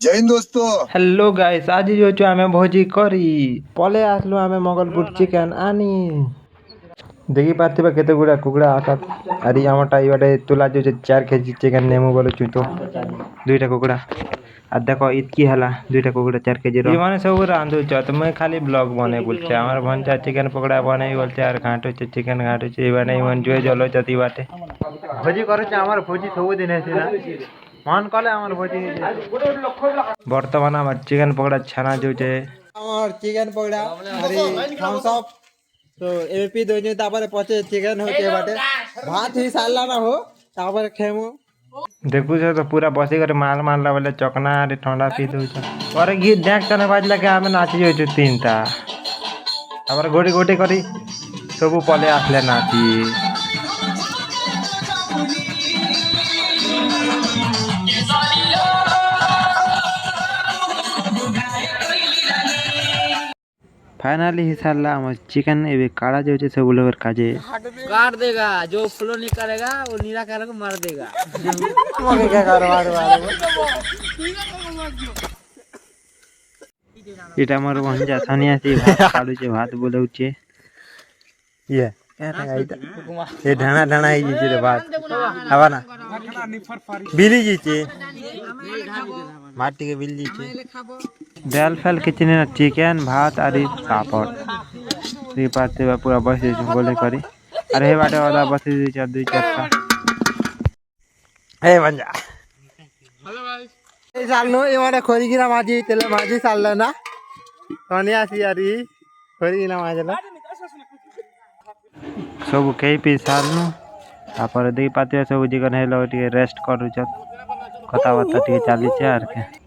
जय हिंद दोस्तों। Hello guys, आज जो आमे भोजी करी पले आसलु आमे मोगलपुर चिकेन आनी देखी पार्थिबा केते गुड़ा कुकुड़ा आटा अरे आमटा इबाटे तुला जो 4 केजी चिकेन नेमु बोलो चुतो दुईटा कुकुड़ा आ देखो इतकी हला दुईटा कुकुड़ा 4 केजी रो माने सब रांधु छ त मैं खाली ब्लॉग बने बोलछे हमर भंजा चिकेन पकोड़ा बने बोलछे यार घाटो छ चिकेन घाटो छ इबाने मन जो जलो जति बाटे भोजी करे छ हमर भोजी सब दिन हेसिना मन कले हमर भोजी बर्तमान हमर चिकेन पकोड़ा छाना जो छे हमर चिकेन पकोड़ा अरे थम्स अप तो एपी दोने तापर पचे चिकेन होचे बाटे भात ही साला ना हो तापर खेमु देखु छ तो पूरा बसी करे माल मारला बोले चकना रे ठंडा पी दउ छ अरे गीत देख तने बाजला के आमे नाची जो छ तीनटा तापर गोटी गोटी करी सब पले आसले नाची फाइनली हिसाला हम चिकन एबे काड़ा जो छे सब लोग काजे काट देगा, जो फ्लो नहीं करेगा वो नीला कलर को मार देगा। मगे क्या कर मार इटा मोर भंजा सनिया से भात काडू छे भात बोलौचे ये ये ढाना ढाना ही जी रे भात हवा ना बिली जी छे माटी के बिली छे दाल फाल किचने ना चिकन भात आदि पापड़ री पाते पूरा बस बोले करी अरे हे बाटे वाला बस दी चार दुई चार हे भंजा हेलो गाइस ए सालनो ए माने खोरी गिरा माजी तेले माजी साल ना तनिया सी यारी खोरी गिरा माजला सब कई पी सालनो तापर देई पाते सब जिगन हेलो टिके रेस्ट करू छ कथा बाता टिके चाली छ यार के